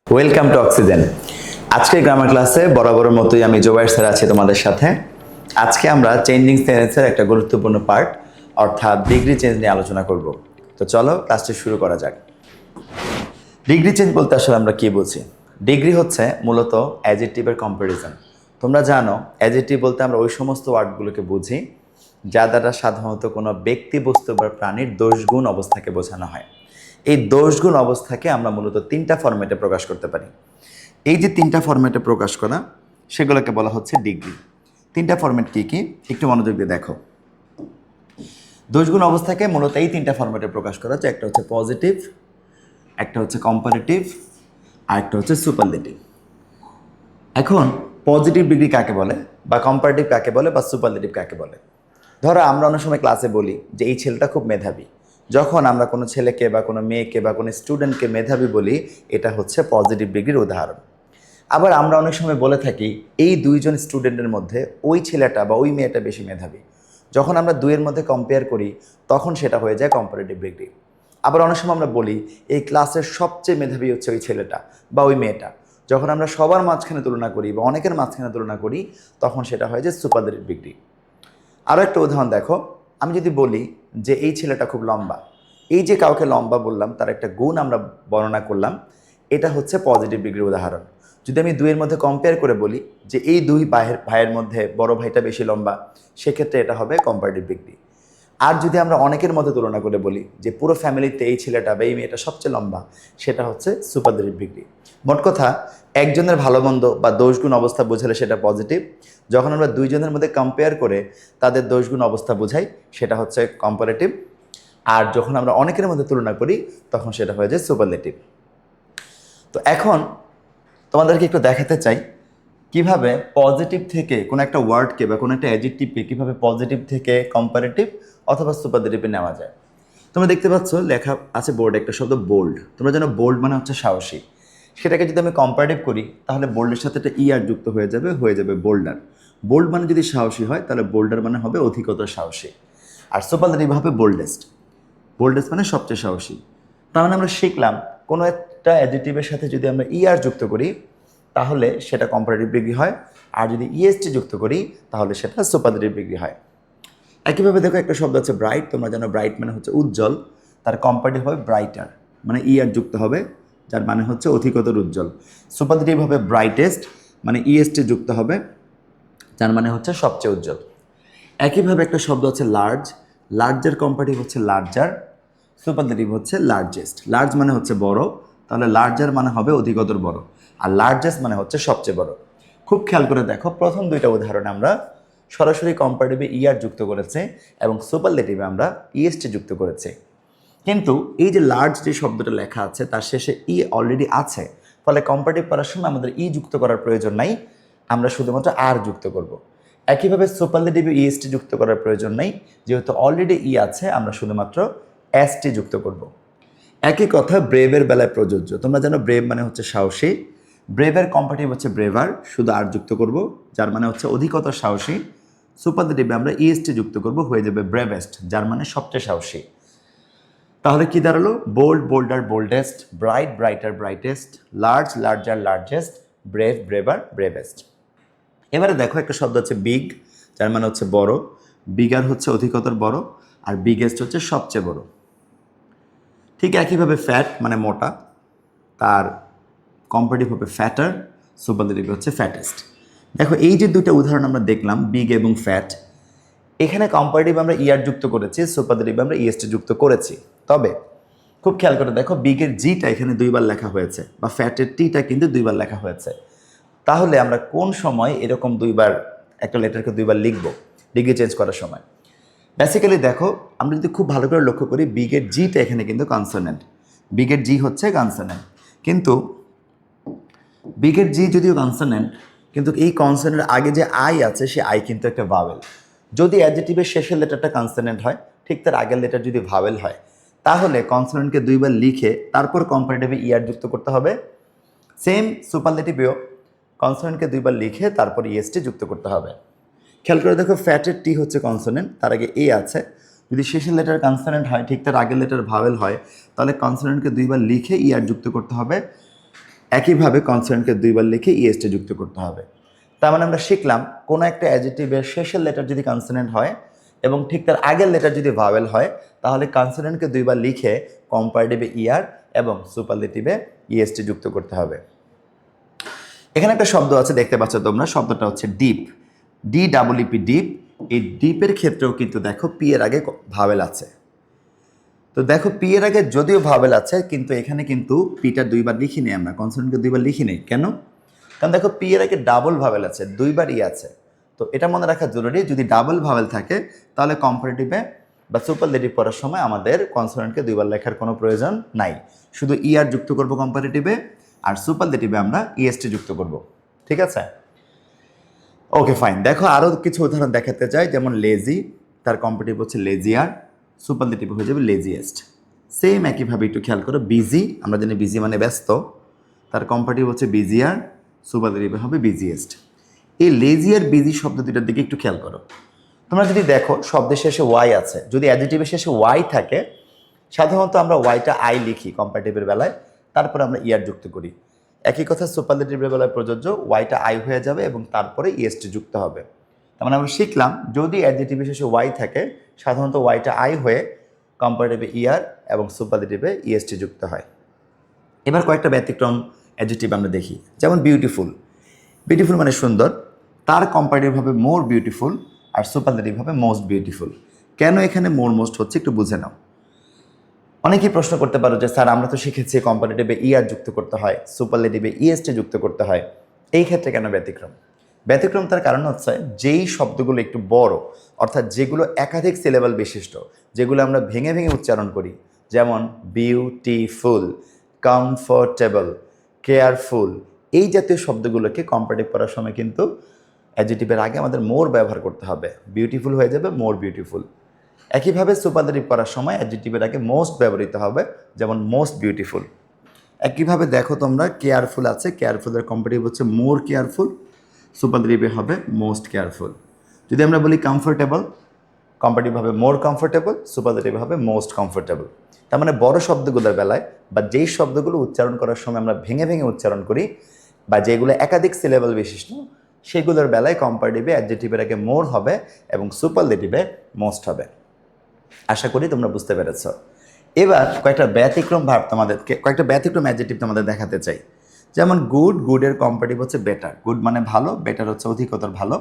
Welcome to oxygen. আজকে grammar ক্লাসে বরাবরের মতোই আমি জোবাইর স্যার আছি তোমাদের সাথে। আজকে আমরা চেঞ্জিং সেন্টেন্সের একটা গুরুত্বপূর্ণ পার্ট অর্থাৎ ডিগ্রি চেঞ্জ নিয়ে আলোচনা করব। তো চলো ক্লাসটি শুরু করা যাক। ডিগ্রি চেঞ্জ বলতে আসলে আমরা কি বুঝি? ডিগ্রি হচ্ছে মূলত অ্যাডজেক্টিভের কম্পারিজন। তোমরা জানো অ্যাডজেক্টিভ বলতে আমরা ওই সমস্ত ওয়ার্ডগুলোকে বুঝি যা দ্বারা সাধারণত কোনো ব্যক্তি, বস্তু বা প্রাণীর দোষগুণ অবস্থাকে বোঝানো হয়। এই দোষগুণ অবস্থাকে আমরা মূলত তিনটা ফরম্যাটে প্রকাশ করতে পারি। এই যে তিনটা ফরম্যাটে প্রকাশ করা, সেগুলোকে বলা হচ্ছে ডিগ্রি। তিনটা ফরম্যাট কী কী একটু মনোযোগ দিয়ে দেখো। দোষগুণ অবস্থাকে মূলত এই তিনটা ফরম্যাটে প্রকাশ করা হচ্ছে। একটা হচ্ছে পজিটিভ, একটা হচ্ছে কম্পারেটিভ, আর একটা হচ্ছে সুপারলেটিভ। এখন পজিটিভ ডিগ্রি কাকে বলে, বা কম্পারেটিভ কাকে বলে, বা সুপারলেটিভ কাকে বলে? ধরো আমরা অনেক সময় ক্লাসে বলি যে এই ছেলেটা খুব মেধাবী। যখন আমরা কোনো ছেলেকে বা কোনো মেয়েকে বা কোনো স্টুডেন্টকে মেধাবী বলি, এটা হচ্ছে পজিটিভ ডিগ্রির উদাহরণ। আবার আমরা অনেক সময় বলে থাকি এই দুইজন স্টুডেন্টের মধ্যে ওই ছেলেটা বা ওই মেয়েটা বেশি মেধাবী। যখন আমরা দুইয়ের মধ্যে কম্পেয়ার করি তখন সেটা হয়ে যায় কম্পারেটিভ ডিগ্রি। আবার অনেক সময় আমরা বলি এই ক্লাসের সবচেয়ে মেধাবী হচ্ছে ওই ছেলেটা বা ওই মেয়েটা। যখন আমরা সবার মাঝখানে তুলনা করি বা অনেকের মাঝখানে তুলনা করি তখন সেটা হয় যে সুপারলেটিভ ডিগ্রি। আরও একটা উদাহরণ দেখো, আমি যদি বলি যে এই ছেলেটা খুব লম্বা, এই যে কাউকে লম্বা বললাম তার একটা গুণ আমরা বর্ণনা করলাম, এটা হচ্ছে পজিটিভ ডিগ্রির উদাহরণ। যদি আমি দুইয়ের মধ্যে কম্পেয়ার করে বলি যে এই দুই ভাইয়ের মধ্যে বড় ভাইটা বেশি লম্বা, সেক্ষেত্রে এটা হবে কম্পারেটিভ ডিগ্রি। আর যদি আমরা অনেকের মধ্যে তুলনা করে বলি যে পুরো ফ্যামিলিতে এই ছেলেটা বা এই মেয়েটা সবচেয়ে লম্বা, সেটা হচ্ছে সুপারলেটিভ ডিগ্রি। মোট কথা, একজনের ভালো মন্দ বা দোষগুণ অবস্থা বোঝালে সেটা পজিটিভ। যখন আমরা দুইজনের মধ্যে কম্পেয়ার করে তাদের দোষগুণ অবস্থা বোঝাই সেটা হচ্ছে কম্পারেটিভ। আর যখন আমরা অনেকের মধ্যে তুলনা করি তখন সেটা হয়ে যায় সুপারলেটিভ। তো এখন তোমাদেরকে একটু দেখাতে চাই কিভাবে পজিটিভ থেকে কোনো একটা ওয়ার্ডকে বা কোনো একটা অ্যাডজেক্টিভকে কীভাবে পজিটিভ থেকে কম্পারেটিভ অথবা সুপারলেটিভে নেওয়া যায়। তোমরা দেখতে পাচ্ছ লেখা আছে বোর্ডে একটা শব্দ বোল্ড। তোমরা জানো বোল্ড মানে হচ্ছে সাহসী। সেটাকে যদি আমি কম্পারেটিভ করি তাহলে বোল্ডের সাথে একটা ইয়ার যুক্ত হয়ে যাবে বোল্ডার। বোল্ড মানে যদি সাহসী হয় তাহলে বোল্ডার মানে হবে অধিকতর সাহসী। আর সুপারলেটিভ হবে বোল্ডেস্ট। বোল্ডেস্ট মানে সবচেয়ে সাহসী। তার মানে আমরা শিখলাম কোনো একটা অ্যাডজেক্টিভের সাথে যদি আমরা ইয়ার যুক্ত করি তাহলে সেটা কম্পারেটিভ ডিগ্রি হয়, আর যদি ইএসটি যুক্ত করি তাহলে সেটা সুপারলেটিভ ডিগ্রি হয়। একইভাবে দেখো একটা শব্দ আছে ব্রাইট। তোমরা জানো ব্রাইট মানে হচ্ছে উজ্জ্বল, তার কম্পারেটিভ হবে ব্রাইটার, মানে ইয়ার যুক্ত হবে যার মানে হচ্ছে অধিকতর উজ্জ্বল। সুপারলেটিভ হবে ব্রাইটেস্ট, মানে ইএসটি যুক্ত হবে যার মানে হচ্ছে সবচেয়ে উজ্জ্বল। একইভাবে একটা শব্দ আছে লার্জ। লার্জের কম্পারেটিভ হচ্ছে লার্জার, সুপারলেটিভ হচ্ছে লার্জেস্ট। লার্জ মানে হচ্ছে বড়, তাহলে লার্জার মানে হবে অধিকতর বড়, আর লার্জেস্ট মানে হচ্ছে সবচেয়ে বড়। খুব খেয়াল করে দেখো, প্রথম দুইটা উদাহরণে আমরা সরাসরি কম্পারেটিভে ইয়ার যুক্ত করেছে এবং সুপারলেটিভে আমরা ইএসটি যুক্ত করেছি। কিন্তু এই যে লার্জ যে শব্দটা লেখা আছে তার শেষে ই অলরেডি আছে, ফলে কম্পারেটিভ করার সময় আমাদের ই যুক্ত করার প্রয়োজন নাই, আমরা শুধুমাত্র আর যুক্ত করব। একইভাবে সুপারলেটিভে ইএসটি যুক্ত করার প্রয়োজন নেই, যেহেতু অলরেডি ই আছে আমরা শুধুমাত্র এসটি যুক্ত করব। একই কথা ব্রেভের বেলায় প্রযোজ্য। তোমরা জানো ব্রেভ মানে হচ্ছে সাহসী। ব্রেভের কম্পারেটিভ হচ্ছে ব্রেভার, শুধু আর যুক্ত করব যার মানে হচ্ছে অধিকতর সাহসী। সুপারলেটিভে আমরা ইএসটি যুক্ত করব, হয়ে যাবে ব্রেভেস্ট যার মানে সবচেয়ে সাহসী। তাহলে কি দাঁড়ালো? Bold bolder boldest, bright brighter brightest, large larger largest, brave braver bravest. এবারে দেখো একটা শব্দ আছে বিগ, যার মানে হচ্ছে বড়। বিগার হচ্ছে অধিকতর বড়, আর বিগেস্ট হচ্ছে সবচেয়ে বড়। ঠিক একইভাবে ফ্যাট মানে মোটা, তার কম্পারেটিভ হবে ফ্যাটার, সুপারলেটিভ হচ্ছে ফ্যাটেস্ট। দেখো এই যে দুটো উদাহরণ আমরা দেখলাম বিগ এবং ফ্যাট, এখানে কম্পারেটিভ আমরা ইয়ার যুক্ত করেছি, সুপারলেটিভ আমরা ইএসটি যুক্ত করেছি। তবে খুব খেয়াল করে দেখো বিগের জিটা এখানে দুইবার লেখা হয়েছে, বা ফ্যাটের টিটা কিন্তু দুইবার লেখা হয়েছে। তাহলে আমরা কোন সময় এরকম দুইবার একটা লেটারকে দুইবার লিখব ডিগ্রি চেঞ্জ করার সময়? বেসিক্যালি দেখো, আমরা যদি খুব ভালো করে লক্ষ্য করি বিগের জিটা এখানে কিন্তু কনসোনেন্ট, বিগের জি হচ্ছে কনসোনেন্ট। কিন্তু বিগের জি যদিও কনসোনেন্ট, কিন্তু এই কনসোনেন্টের আগে যে আই আছে সে আই কিন্তু একটা ভাওয়েল। যদি অ্যাডজেক্টিভের শেষের লেটারটা কনসোনেন্ট হয়, ঠিক তার আগের লেটার যদি ভাওয়েল হয়, তাহলে কনসোনেন্টকে দুইবার লিখে তারপর কম্পারেটিভে ইয়ার যুক্ত করতে হবে। সেম সুপারলেটিভেও কনসোনেন্টকে দুইবার লিখে তারপর ইএসটি যুক্ত করতে হবে। খেয়াল করে দেখো ফ্যাটের টি হচ্ছে কনসোনেন্ট, তার আগে এ আছে, যদি শেষের লেটার কনসোনেন্ট হয়, ঠিক তার আগের লেটার ভাওয়েল হয়, তাহলে কনসোনেন্টকে দুইবার লিখে ইয়ার যুক্ত করতে হবে। একইভাবে কনসোনেন্টকে দুইবার লিখে ইএসটি যুক্ত করতে হবে। তার মানে আমরা শিখলাম কোনো একটা অ্যাডজেক্টিভের শেষের লেটার যদি কনসোনেন্ট হয় এবং ঠিক তার আগের লেটার যদি ভাওয়েল হয়, তাহলে কনসোনেন্টকে দুইবার লিখে কম্পারেটিভে ইয়ার এবং সুপারলেটিভে ইএসটি যুক্ত করতে হবে। এখানে একটা শব্দ আছে, দেখতে পাচ্ছ তোমরা, শব্দটা হচ্ছে ডিপ, DEEP, ডিপ। এই ডিপের ক্ষেত্রেও কিন্তু দেখো পি এর আগে ভাওয়েল আছে। তো দেখো পি এর আগে যদিও ভাওয়েল আছে, কিন্তু এখানে কিন্তু পিটা দুইবার লিখি নেই আমরা, কনসোনেন্টকে দুইবার লিখি নেই। কেন? কারণ দেখো পি এর আগে ডাবল ভাওয়েল আছে, দুইবার ই আছে। তো এটা মনে রাখা জরুরি, যদি ডাবল ভাওয়েল থাকে তাহলে কম্পারেটিভে বা সুপারলেটিভ পড়ার সময় আমাদের কনসোনেন্টকে দুইবার লেখার কোনো প্রয়োজন নাই, শুধু আর যুক্ত করব কম্পারেটিভে, আর সুপারলেটিভে আমরা ইএসটি যুক্ত করব। ঠিক আছে, ওকে ফাইন। দেখো আরও কিছু উদাহরণ দেখাতে চাই, যেমন লেজি, তার কম্পারেটিভ হচ্ছে লেজিয়ার, সুপারলেটিভ হয়ে যাবে লেজিয়েস্ট। সেম একইভাবে একটু খেয়াল করো, বিজি, আমরা জানি বিজি মানে ব্যস্ত, তার কম্পারেটিভ হচ্ছে বিজিয়ার, সুপারলেটিভ হবে বিজিয়েস্ট। এই লেজি আর বিজি শব্দ দুটার দিকে একটু খেয়াল করো। তোমরা যদি দেখো শব্দের শেষে ওয়াই আছে, যদি অ্যাডজেক্টিভের শেষে ওয়াই থাকে, সাধারণত আমরা ওয়াইটা আই লিখি কম্পারেটিভের বেলায়, তারপরে আমরা ইয়ার যুক্ত করি। একই কথা সুপারলেটিভের বেলায় প্রযোজ্য, ওয়াইটা আই হয়ে যাবে এবং তারপরে ইএসটি যুক্ত হবে। তার মানে আমরা শিখলাম, যদি অ্যাডজেক্টিভের শেষে ওয়াই থাকে, সাধারণত ওয়াইটা আই হয়ে কম্পারেটিভে ইয়ার এবং সুপারলেটিভে ইএসটি যুক্ত হয়। এবার কয়েকটা ব্যতিক্রম অ্যাডজেক্টিভ আমরা দেখি, যেমন বিউটিফুল। বিউটিফুল মানে সুন্দর, তার কম্পারেটিভ হবে মোর বিউটিফুল, আর সুপারলেটিভ হবে মোস্ট বিউটিফুল। কেন এখানে মোর মোস্ট হচ্ছে একটু বুঝে নাও। অনেকেই প্রশ্ন করতে পারো যে স্যার আমরা তো শিখেছি কম্পারেটিভে ইয়ার যুক্ত করতে হয়, সুপারলেটিভে ইএসটি যুক্ত করতে হয়, এই ক্ষেত্রে কেন ব্যতিক্রম? ব্যতিক্রম তার কারণ হচ্ছে, যেই শব্দগুলো একটু বড়, অর্থাৎ যেগুলো একাধিক সিলেবল বিশিষ্ট, যেগুলো আমরা ভেঙে ভেঙে উচ্চারণ করি, যেমন বিউটিফুল, কমফোর্টেবল, কেয়ারফুল, এই জাতীয় শব্দগুলোকে কম্পারেটিভ করার সময় কিন্তু অ্যাডজেক্টিভের আগে আমাদের মোর ব্যবহার করতে হবে, বিউটিফুল হয়ে যাবে মোর বিউটিফুল। একইভাবে সুপারলেটিভ করার সময় অ্যাডজেক্টিভের আগে মোস্ট ব্যবহৃত হবে, যেমন মোস্ট বিউটিফুল। একইভাবে দেখো তোমরা কেয়ারফুল আছে, কেয়ারফুলের কম্পারেটিভ হচ্ছে মোর কেয়ারফুল, সুপারলেটিভে হবে মোস্ট কেয়ারফুল। যদি আমরা বলি কমফোর্টেবল, কম্পারেটিভ হবে মোর কমফোর্টেবল, সুপারলেটিভ হবে মোস্ট কমফোর্টেবল। তার মানে বড় শব্দগুলোর বেলায় বা যেই শব্দগুলো উচ্চারণ করার সময় আমরা ভেঙে ভেঙে উচ্চারণ করি বা যেগুলো একাধিক সিলেবল বিশিষ্ট, সেগুলোর বেলায় কম্পারেটিভে অ্যাডজেক্টিভের আগে মোর হবে এবং সুপারলেটিভে মোস্ট হবে। আশা করি তোমরা বুঝতে পেরেছ। এবার কয়েকটা ব্যতিক্রম ভার্ব তোমাদেরকে, কয়েকটা ব্যতিক্রম অ্যাডজেক্টিভ তোমাদের দেখাতে চাই। যেমন গুড, গুডের কম্পারেটিভ হচ্ছে বেটার। গুড মানে ভালো, বেটার হচ্ছে অধিকতর ভালো,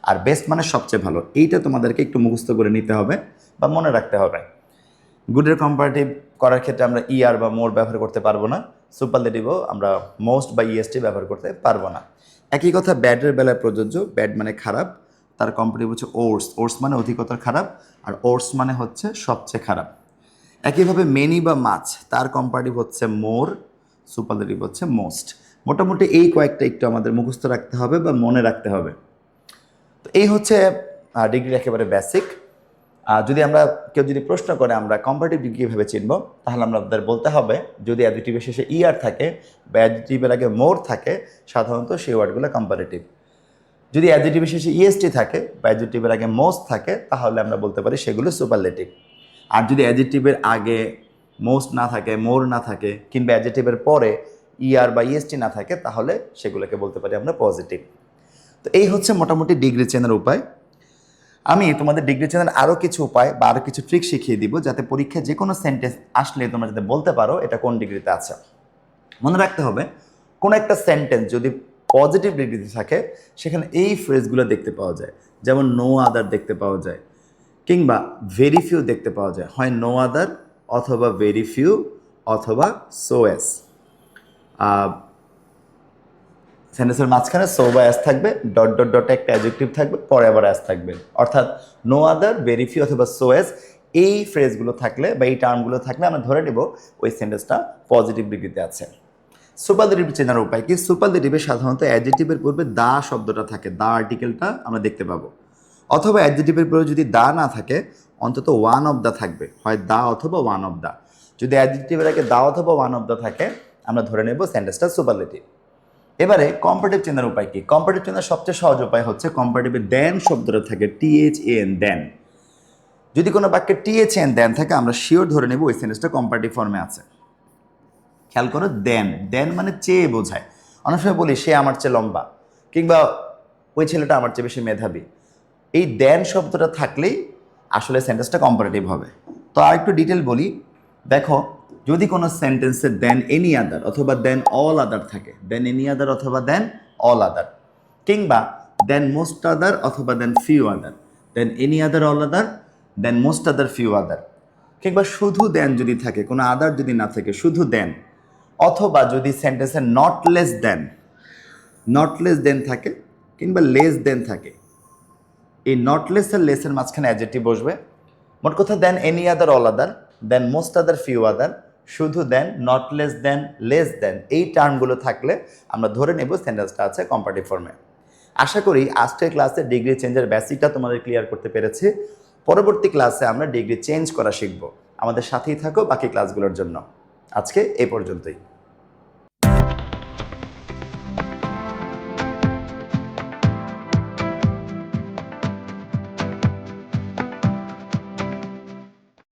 আর বেস্ট মানে সবচেয়ে ভালো। এইটা তোমাদেরকে একটু মুখস্থ করে নিতে হবে বা মনে রাখতে হবে। গুডের কম্পারেটিভ করার ক্ষেত্রে আমরা আর বা মোর ব্যবহার করতে পারবো না, সুপারলেটিভও আমরা মোস্ট বা ইএসটি ব্যবহার করতে পারবো না। একই কথা ব্যাডের বেলায় প্রযোজ্য। ব্যাড মানে খারাপ, তার কম্পারেটিভ হচ্ছে ওর্স। ওর্স মানে অধিকতর খারাপ, আর ওর্স মানে হচ্ছে সবচেয়ে খারাপ। একইভাবে মেনি বা মাছ, তার কম্পারেটিভ হচ্ছে মোর, সুপারলেটিভ হচ্ছে মোস্ট। মোটামুটি এই কয়েকটা একটু আমাদের মুখস্থ রাখতে হবে বা মনে রাখতে হবে। তো এই হচ্ছে ডিগ্রির একেবারে বেসিক। যদি আমরা কেউ যদি প্রশ্ন করে আমরা কম্পারেটিভ ডিগ্রি কীভাবে চিনব, তাহলে আমাদের বলতে হবে, যদি অ্যাডজেক্টিভের শেষে আর থাকে বা অ্যাডজেক্টিভের আগে মোর থাকে, সাধারণত সেই ওয়ার্ডগুলো কম্পারেটিভ। যদি অ্যাডজেক্টিভের শেষে ইএসটি থাকে বা অ্যাডজেক্টিভের আগে মোস্ট থাকে, তাহলে আমরা বলতে পারি সেগুলো সুপারলেটিভ। আর যদি অ্যাডজেক্টিভের আগে মোস্ট না থাকে, মোর না থাকে, কিংবা অ্যাডজেক্টিভের পরে আর বা ইএসটি না থাকে, তাহলে সেগুলোকে বলতে পারি আমরা পজিটিভ। তো এই হচ্ছে মোটামুটি ডিগ্রি চেনার উপায়। আমি তোমাদের ডিগ্রি চেনার আরও কিছু উপায় বা আরও কিছু ট্রিক শিখিয়ে দিব, যাতে পরীক্ষায় যে কোনো সেন্টেন্স আসলে তোমরা যাতে বলতে পারো এটা কোন ডিগ্রিতে আছে। মনে রাখতে হবে, কোনো একটা সেন্টেন্স যদি পজিটিভ ডিগ্রিতে থাকে, সেখানে এই ফ্রেজগুলো দেখতে পাওয়া যায়, যেমন নো আদার দেখতে পাওয়া যায়, কিংবা ভেরি ফিউ দেখতে পাওয়া যায়। হয় নো আদার অথবা ভেরি ফিউ অথবা সো এস। সেন্টেন্সের মাঝখানে সো বা অ্যাস থাকবে, ডট ডট ডটে একটা অ্যাডজেক্টিভ থাকবে, পরে আবার অ্যাস থাকবে। অর্থাৎ নো আদার, ভেরি ফিউ অথবা সো এস, এই ফ্রেজগুলো থাকলে বা এই টার্মগুলো থাকলে আমরা ধরে নেব ওই সেন্টেন্সটা পজিটিভ ডিগ্রিতে আছে। সুপারলেটিভ চেনার উপায় কি? সুপারলেটিভে সাধারণত অ্যাডজেক্টিভের পূর্বে দা শব্দটা থাকে, দা আর্টিকেলটা আমরা দেখতে পাবো। অথবা অ্যাডজেক্টিভের পূর্বে যদি দা না থাকে, অন্তত ওয়ান অফ দা থাকবে, হয় দা অথবা ওয়ান অফ দা। যদি অ্যাডজেক্টিভের আগে দা অথবা ওয়ান অফ দা থাকে, আমরা ধরে নেব সেন্টেন্সটা সুপারলেটিভ। এবারে কম্পারেটিভ চেনার উপায় কি? কম্পারেটিভ চেনার সবচেয়ে সহজ উপায় হচ্ছে কম্পারেটিভে দেন শব্দটা থাকে, THAN, দেন। যদি কোনো বাক্যে টিএচ এন দেন থাকে আমরা শিওর ধরে নেব ওই সেন্টেন্সটা কম্পারেটিভ ফর্মে আছে। খেয়াল করো, দেন দেন মানে চেয়ে বোঝায়। অনেক সময় বলি সে আমার চেয়ে লম্বা, কিংবা ওই ছেলেটা আমার চেয়ে বেশি মেধাবী। এই দেন শব্দটা থাকলেই আসলে সেন্টেন্সটা কম্পারেটিভ হবে। তো আর একটু ডিটেল বলি, দেখো যদি কোনো সেন্টেন্সে দেন এনি আদার অথবা দেন অল আদার থাকে, দেন এনি আদার অথবা দেন অল আদার, কিংবা দেন মোস্ট আদার অথবা than few other, than any other all other, than most other few other, কিংবা শুধু দেন যদি থাকে, কোনো আদার যদি না থাকে, শুধু দেন, অথবা যদি সেন্টেন্সে নট লেস দেন থাকে কিংবা লেস দেন থাকে, এই নট লেস আর লেসের মাঝখানে অ্যাডজেক্টিভ বসবে। মোট কথা than any other all other, than most other few other, শুধু than, not less than, less than, এই টার্মগুলো থাকলে আমরা ধরে নেব সেন্টেন্সটা আছে কম্পারেটিভ ফর্মে। আশা করি আজকের ক্লাসে ডিগ্রি চেঞ্জের বেসিকটা তোমাদের ক্লিয়ার করতে পেরেছি। পরবর্তী ক্লাসে আমরা ডিগ্রি চেঞ্জ করা শিখব। আমাদের সাথেই থাকো বাকি ক্লাসগুলোর জন্য। আজকে এই পর্যন্তই।